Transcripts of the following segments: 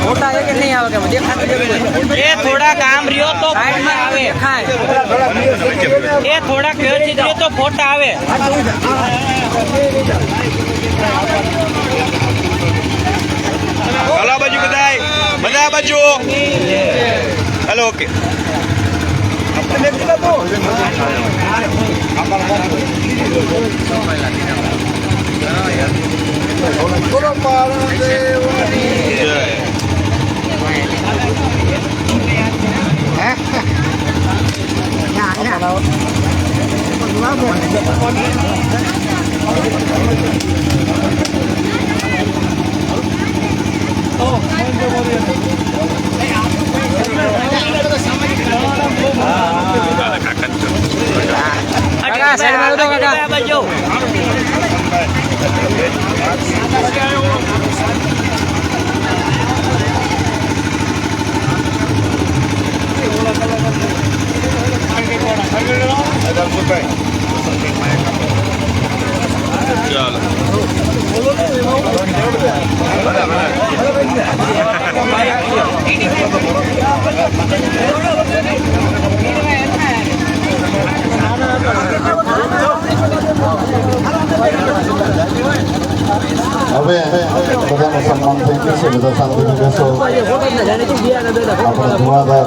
फोटा है कि नहीं आवे ये थोड़ा काम रियो तो आवे ये थोड़ा व्यवस्थित रियो तो फोटा आवे हेलो बाजू બધા બાજુ हेलो ओके હવે બધાનું સન્માન થઈ ગયું છે. બધા શાંતિથી બેસો. આપણે ધુવાદાર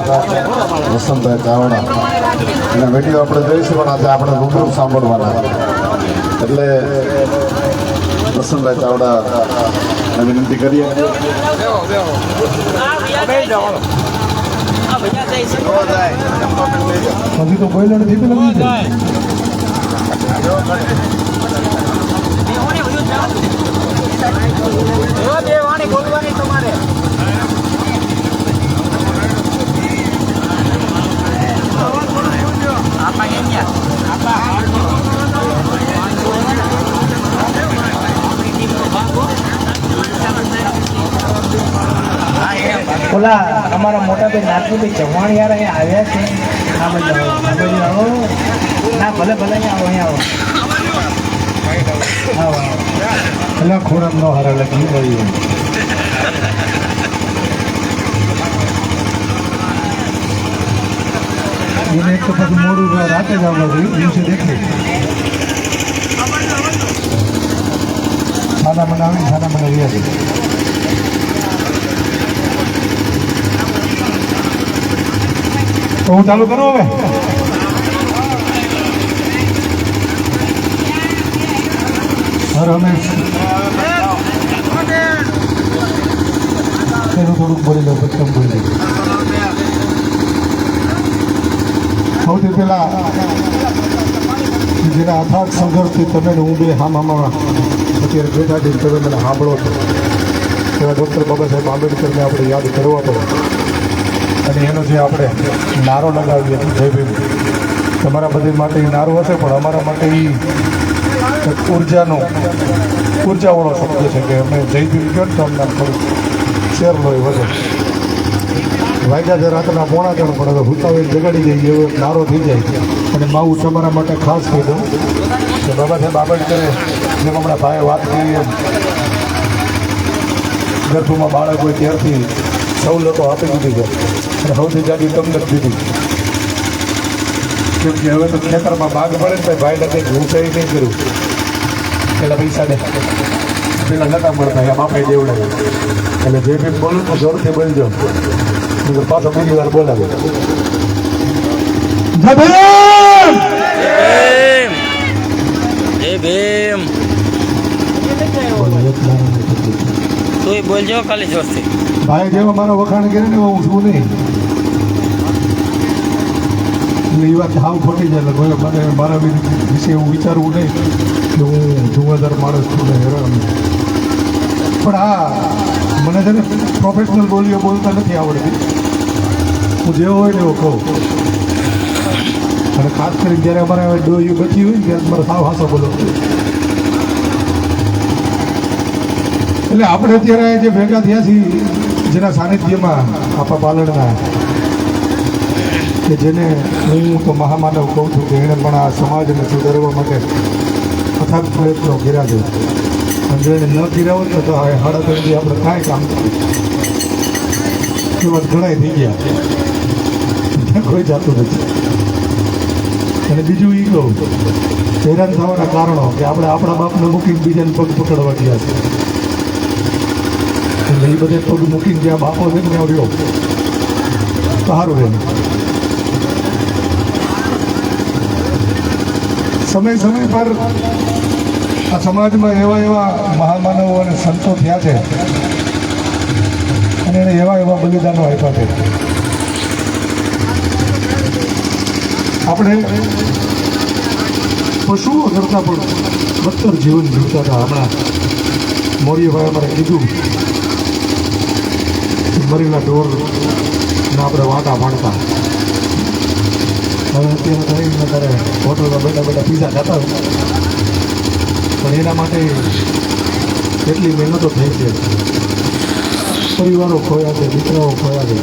વસંતભાઈ ચાવડા અને વિડીયો આપણે જોઈશું, પણ આજે આપણે રૂબરૂ સાંભળવાના. એટલે વસંતભાઈ ચાવડા વિનંતી કરીએ. હજી તો કોઈ નથી બોલવાની તમારે ઓલા અમારા મોટા ભાઈ નાથુભાઈ ચૌહાણ યાર અહીંયા આવ્યા છે. આ બાજુ આવો ના ભલે ભલે અહીંયા આવો આવો એટલે ખોરાક નો હારા લખી રહ્યું. એને એક તો પછી મોડું રાતે જ આવવા જોઈએ, દિવસે દેખે સાદા મને આવી સાદા મને રહ્યા છે. તો હું ચાલુ કરું હવે. રમેશ એનું થોડુંક બોલી લો, પછી તમે બોલી લો. સૌથી પહેલા જેના અથાગ સંઘર્ષથી તમે હું બે હામામાં અત્યારે બેઠા છીએ, તમે મને સાંભળો છો એવા ડૉક્ટર બાબા સાહેબ આંબેડકરને આપણે યાદ કરવા પડે. અને એનો જે આપણે નારો લગાવીએ જય ભીમ, તમારા બધી માટે એ નારો હશે, પણ અમારા માટે એ ઉર્જાવાળો શબ્દ છે કે અમે જય ભીમ કહો તો અમને થોડું શેર લો એ વધે. વાગ્યા છે રાતના 9:30, પણ હવે હુતાવે જગાડી જઈએ એવો નારો થઈ જાય. અને માવું તમારા માટે ખાસ કહી દઉં કે બાબા સાહેબ આંબેડકરે જેમ હમણાં ભાઈએ વાત કરી એમ ગર્ભમાં બાળક હોય ત્યારથી સવલતો આપી દીધી છે, અને સૌથી જાડી તમને જ દીધી. કેમ કે હવે તો ખેતરમાં બાગ પડે ને ભાઈ લગે હું કંઈ નહીં કર્યું, પેલા પૈસા દે પેલા નતા મળતા એમ આપણે દેવડે. એટલે જે બી બોલું તો જોરથી બોલજો, પાછો બીજી વાર બોલાવે. જય ભીમ તું બોલજો ખાલી જોરથી. ભાઈ જેવા મારો વખાણ કરે ને હું શું નહીં, એટલે એ વાત હાવ ખોટી જાય. એટલે મને મારા વિશે એવું વિચારવું નહીં કે હું જુવાદાર માણસ છું ને હેરાન. પણ હા, મને છે ને પ્રોફેશનલ બોલીઓ બોલતા નથી આવડતી. હું જેવો હોય ને એવો કહું. અને ખાસ કરીને જ્યારે અમારે ડોહ્યું બચી હોય ને ત્યારે મારે સાવ હાસો બોલો. એટલે આપણે અત્યારે જે ભેગા થયા છીએ, જેના સાનિધ્યમાં આપણા પાલણના, કે જેને હું તો મહામાનવ કહું છું કે એણે પણ આ સમાજને સુધારવા માટે અથાગ પ્રયત્નો કર્યા છે અને જો એને ન કર્યા હોત ને તો હવે 3.5 આપણે કાંઈ કામ એવા ઘણા થઈ ગયા કોઈ જાતું નથી. અને બીજું એ કહું હેરાન થવાના કારણો કે આપણે આપણા બાપને મૂકીને બીજાને પગ પકડવા ગયા છે એટલે એ બધે પગ મૂકીને જ્યાં બાપો છે ને ત્યાં રહ્યો તો સારું રહે. સમય સમય પર આ સમાજમાં એવા મહામાનવો અને સંતો થયા છે અને એણે એવા બલિદાનો આપ્યા છે. આપણે પશુઓ કરતાં પણ બદતર જીવન જીવતા હતા. હમણાં મોરીભાઈ અમારે કીધું મરેલા ઢોરના આપણે વાટા પાડતા. હવે અત્યારે કરીને તારે હોટલમાં બેઠા પીઝા ખાતા હોય પણ એના માટે કેટલી મહેનતો થઈ છે. પરિવારો ખોયા છે, દીકરાઓ ખોયા છે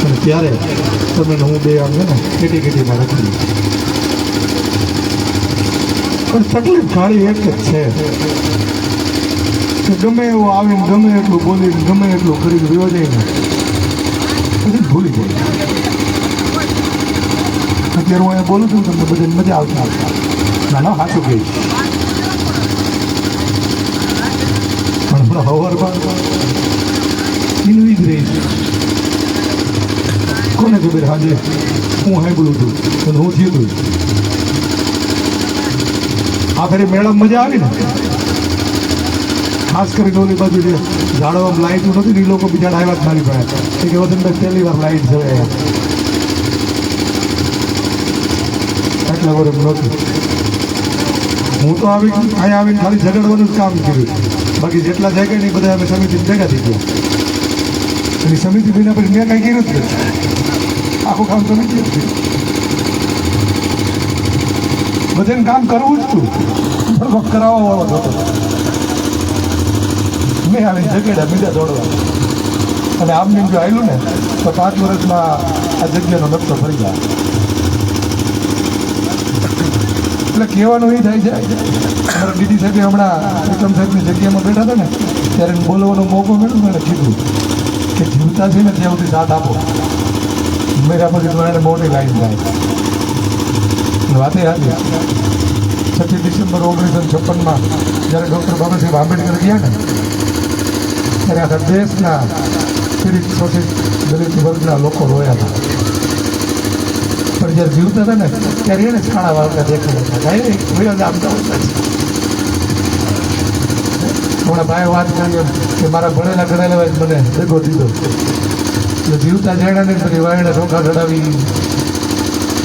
અને ત્યારે તમે હું બે આમ છે ને કેટીમાં રાખી. પણ તકલીફ ખાલી એક જ છે કે ગમે એવું આવીને ગમે એટલું બોલીને ગમે એટલું કરીને રહ્યો જાય ને પછી ભૂલી જાય. અત્યારે હું અહીંયા બોલું છું તમને બધાને મજા આવતા ના સાચું કહીશ. પણ હમણાં હવારમાં ઇનવી જ રહી છે. કોને ખબર હાજે હું સાંભળું છું અને હું થયું હતું આખરે મેળામાં મજા આવી ને. ખાસ કરીને ઓલી બાજુ જે ઝાડવામાં લાઇટું નથી ને એ લોકો બીજા આવ્યા જ મારી પાસે કે વસંતભાઈ પહેલી વાર લાઇટ છે એટલા વર્ષ નહોતું. હું તો અહીંયા આવીને ખાલી ઝઘડવાનું જ કામ કર્યું. બાકી જેટલા જાય ને બધા અમે સમિતિ ભેગા થઈ ગયા. એની સમિતિ વિના પછી મેં કાંઈ કર્યું જ નથી. આખું કામ સમિતિ જ થયું. બધાને કામ કરવું જ હતું પણ કરાવવા વાળો હતો. મેં આવીને ઝઘડા બીજા દોડવા અને આમને જો આવેલું ને તો 5 વર્ષમાં આ જગ્યાનો નકશો ફરી જાય. એટલે કહેવાનું એ થાય છે અમારા દીદી સાહેબે હમણાં વિક્રમ સાહેબની જગ્યામાં બેઠા હતા ને ત્યારે બોલવાનો મોકો મળ્યો ને કીધું કે જીવતા છે ને ત્યાં સુધી સાથ આપો. મેરા પછી તો એને મોટી લાઈન થાય. વાતે હતી 6 ડિસેમ્બર 1956માં જ્યારે ડૉક્ટર બાબા સાહેબ આંબેડકર ગયા ને ત્યારે આખા દેશના પીડિત શોષિત દલિત વર્ગના લોકો રોયા હતા. પણ જ્યારે જીવતા હતા ને ત્યારે એને ખાણા વાળતા દેખાતા હતા. હમણાં ભાઈ વાત કરી કે મારા ભણેલા ગણેલા મને ભેગો દીધો એટલે જીવતા જાણ્યા ને પછી વાયણે ચોખા ચડાવી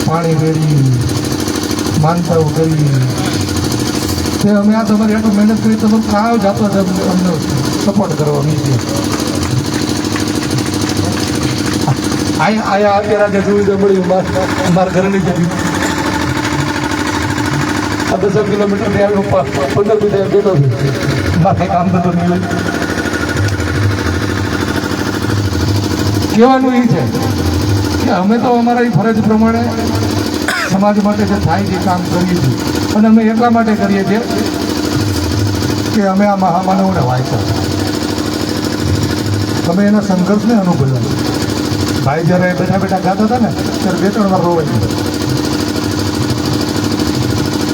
પાણી રેડી માનતાઓ કરી તે અમે આ તમારી આટલું મહેનત કરી તો કાં જતો અમને સપોર્ટ કરવા મીડિયા આયા અત્યારે આજે સુવિધા મળી મારા ઘરની જગ્યા આ 10 કિલોમીટરની આવી 15 મિનિટ બેઠો છું. બાકી કામ થતો નહીં હોય. કહેવાનું એ છે કે અમે તો અમારા ફરજ પ્રમાણે સમાજ માટે જે થાય છે કામ કરીએ છીએ અને અમે એટલા માટે કરીએ છીએ કે અમે આ મહામાનવોને વાંચ્યા. તમે એના સંઘર્ષને અનુભવ્યા. ભાઈ જ્યારે બેઠા ગાતા હતા ને ત્યારે 2-3 વાર રોવાઈ ગયો.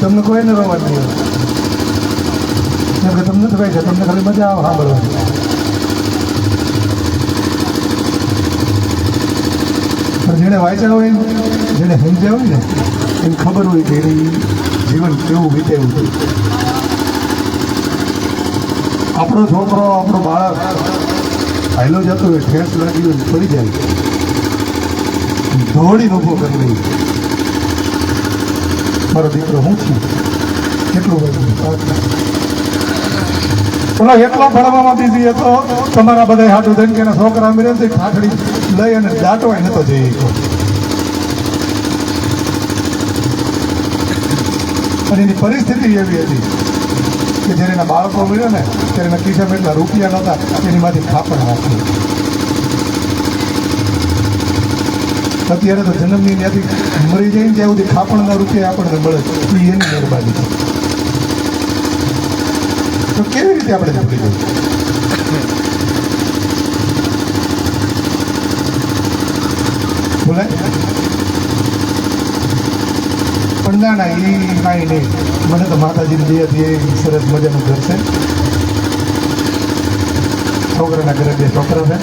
તમને કોઈને રોવા નહીં કેમ કે તમને તો ભાઈ છે તમને ખાલી મજા આવે સાંભળવાની. પણ જેને વાંચ્યા હોય જેને સમજ્યા હોય ને એને ખબર હોય કે એને જીવન કેવું વીતેવું છે. આપણો છોકરો આપણો બાળક હાઈલો જતો હોય ઠેસ લાગી હોય પડી જાય દોડીને ઊભો કરી લઈ. મારો દીકરો હું છું કેટલું પેલો એટલો ભણવામાં બીજી હતો તમારા બધા હાથું થઈને કે એના છોકરા મેળે છે ખાખડી લઈ અને દાટવાય નતો જઈ. અને એની પરિસ્થિતિ એવી હતી કે જ્યારે એના બાળકો મળ્યો ને ત્યારે એના ખિસ્સામાં એટલા રૂપિયા નહોતા એનીમાંથી ખાપણ નાખી. અત્યારે તો જન્મની ત્યાંથી મરી જાય ને ત્યાં સુધી ખાપણના રૂપિયા આપણને મળે એ એની મહેરબાની છે. તો કેવી રીતે આપણે ભૂલી ગયું? બોલાય પણ ના એ કાંઈ નહીં. મને તો માતાજીની દયાથી એ સરસ મજાનું ઘર છે, છોકરાના ઘરે 2 છોકરા છે,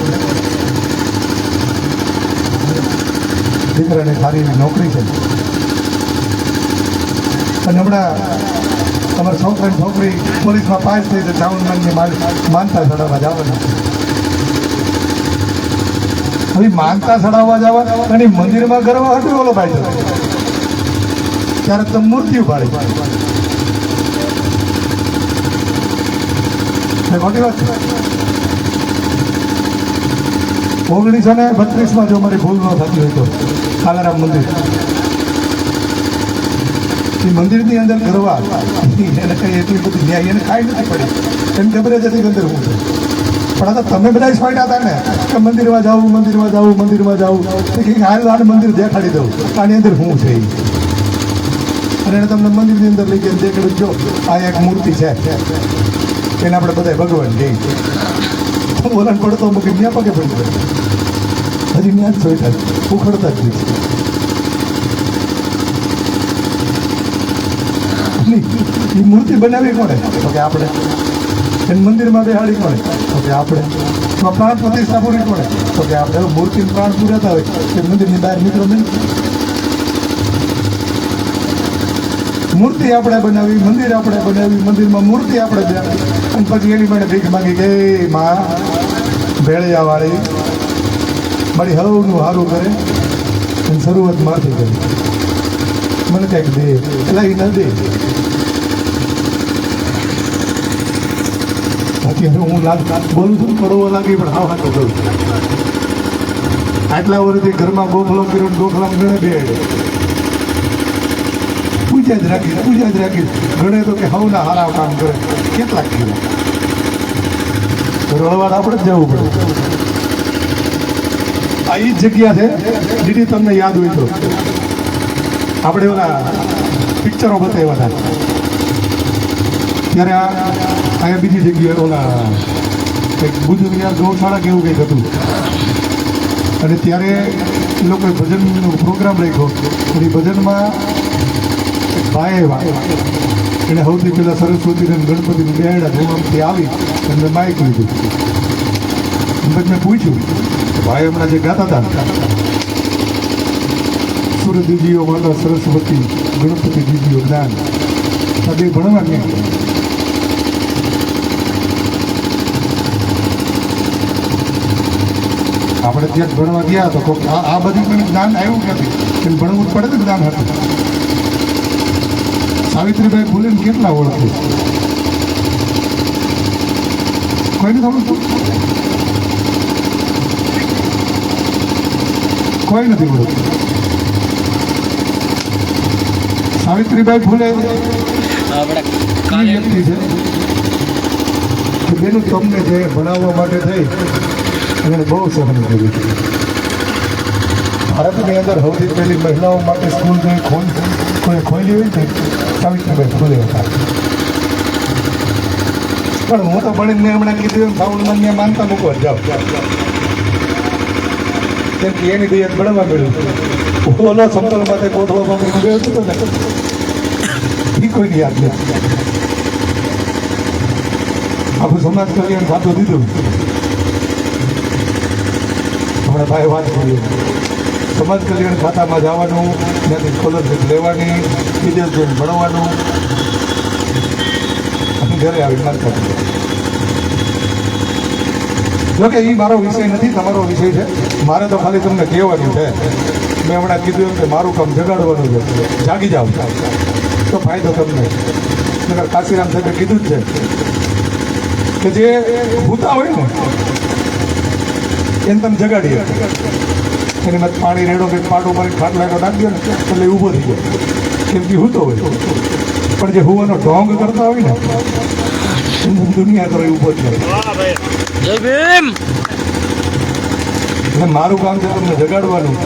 દીકરાને સારી એવી નોકરી છે. અને હમણાં તમારા છોકરાની છોકરી પોલીસમાં પાસ થઈ છે, ચાવણમાનની માનતા ચડાવવા જવાના. હવે માનતા ચડાવવા જવા અને મંદિરમાં ગરવા હતું ઓલો ભાઈ જતો ત્યારે તમે મૂર્તિ ઉપાડી. ખોટી વાત છે. 1932માં જો મારી ભૂલ ન થતી હોય તો કાલારામ મંદિર, એ મંદિરની અંદર ગરવા એને કઈ એટલી બધી ન્યાય એને ખાઈ નથી પડી, એને ખબર જ હતી કે અંદર હું છે. પણ આ તો તમે બધા સોંટ્યા હતા ને કે મંદિરમાં જવું, મંદિરમાં જવું, મંદિરમાં જવું, હાલ આને મંદિર દેખાડી દઉં આની અંદર હું છે. અને એને તમને મંદિરની અંદર લઈ ગયા દેખાડું, જો આ એક મૂર્તિ છે, એને આપણે બધા ભગવાન જઈ બોલાને પડતો મૂકી ત્યાં પગે પડી જાય. હજી ત્યાં જ સોઈતા ઉખડતા જ નહીં. એ મૂર્તિ બનાવી કોણે? તો કે આપણે. એને મંદિરમાં બેહાડી કોણે? તો કે આપણે. પ્રાણ પ્રતિષ્ઠા પૂરી કોણે? તો કે આપણે. મૂર્તિ પ્રાણ પૂરાતા હોય કે મંદિરની બહાર નીકળો નહીં. મૂર્તિ આપણે બનાવી, મંદિર આપણે બનાવી, મંદિરમાં મૂર્તિ આપણે બનાવી, અને પછી એની માટે ભીખ માંગી કે માં ભેળિયાવાળી મારી હવનું સારું કરે, અને શરૂઆત મારથી કરી મને કંઈક દે, એટલે એ ન દે. બાકી હવે હું બોલું છું કડવો લાગી, પણ હાવ હાથો કરું. આટલા વર્ષથી ઘરમાં ગોખલો કર્યો, ગોખલામ ગણે બે પૂજા જ રાખી ગણે તો કે હવના હારા કામ કરે. કેટલાક કિલો રળવાડ આપણે જ જવું પડે. આ એ જ જગ્યા છે દીદી, તમને યાદ હોય તો આપણે ઓલા પિક્ચરો બતાવ્યા હતા ત્યારે અહીંયા બીજી જગ્યાએ ઓલા કંઈક બુજુર્ગ ગૌશાળા કેવું કંઈક હતું, અને ત્યારે એ લોકોએ ભજનનો પ્રોગ્રામ રાખ્યો. અને એ ભજનમાં ભાઈ એને સૌથી પહેલાં સરસ્વતી અને ગણપતિનું બેહાડ્યા. ધોવામથી આવી એમને માઇક લીધું. પછી મેં પૂછ્યું ભાઈ હમણાં જે ગાતા હતા સૂર્યદીજીઓ માતા સરસ્વતી ગણપતિ દીજીઓ જ્ઞાન, આ બે ભણવા નહીં? આપણે ત્યાં ભણવા ગયા તો આ બધું પણ જ્ઞાન આવ્યું નથી, એને ભણવું પડે તો જ્ઞાન હતું. સાવિત્રીબાઈ ફૂલેને કેટલા ઓળખે? કોઈને ખબર? કોઈ નથી ઓળખતું. સાવિત્રીબાઈ ફૂલે વ્યક્તિ છે કે બેનું તમને જે ભણાવવા માટે થઈ અને બહુ સહન કર્યું. ભારતની અંદર સૌથી પહેલી મહિલાઓ માટે સ્કૂલ જે કોઈ ખોલી હોય ને સાવિત્રીબાઈ ફૂલે હતા. પણ હું તો ભણીને હમણાં કીધું એમ સાવણમાં માનતા મૂકવા જાઉં, કેમ કે એની દયા ભણવા મળ્યું. ઓલો સંપલ માટે કોઠો બાપડી ગયો હતો ને એ કોઈની યાદ નથી. આખું સમાજ કલ્યાણ ખાતું દીધું. હમણાં ભાઈ વાત કરી સમાજ કલ્યાણ ખાતામાં જવાનું, ત્યાંથી સ્કોલરશીપ લેવાની, વિદેશ જઈને ભણવાનું, અને ઘરે આવી માનતા. જોકે એ મારો વિષય નથી, તમારો વિષય છે. મારે તો ખાલી તમને કહેવાનું છે. મેં હમણાં કીધું એમ કે મારું કામ જગાડવાનું છે. જાગી જાઓ તો ફાયદો તમને. કાશીરામ સાહેબે કીધું જ છે કે જે ભૂતા હોય ને એને તમે જગાડીએ, એની મત પાણી રેડો કે પાટો મારી ખાટલા નાખી દો ને એટલે ઊભો થઈ જાય, કેમ કે હૂતો હોય. પણ જે હુવાનો ઢોંગ કરતા હોય ને દુનિયા કરો ઊભો જ કરે. એટલે મારું કામ છે તમને જગાડવાનું.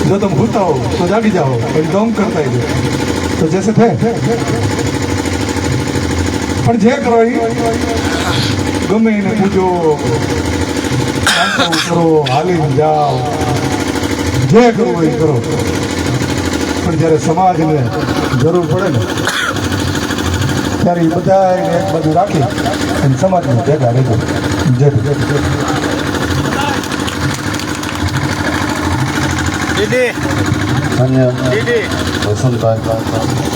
જો તમે ભૂતા હો તો જાગી જાઓ, પછી ઢોંગ કરતા તો જૈસે થે પણ જે કરો એ ગમે એને પૂજો, કરો, હાલીને જાઓ, જે કરવું એ કરો. પણ જ્યારે સમાજને જરૂર પડે ને ત્યારે એ બધા એક બાજુ રાખી અને સમાજને ભેગા રહેજો. જય દીદી ધન્ય દીદી વસંતભાઈ.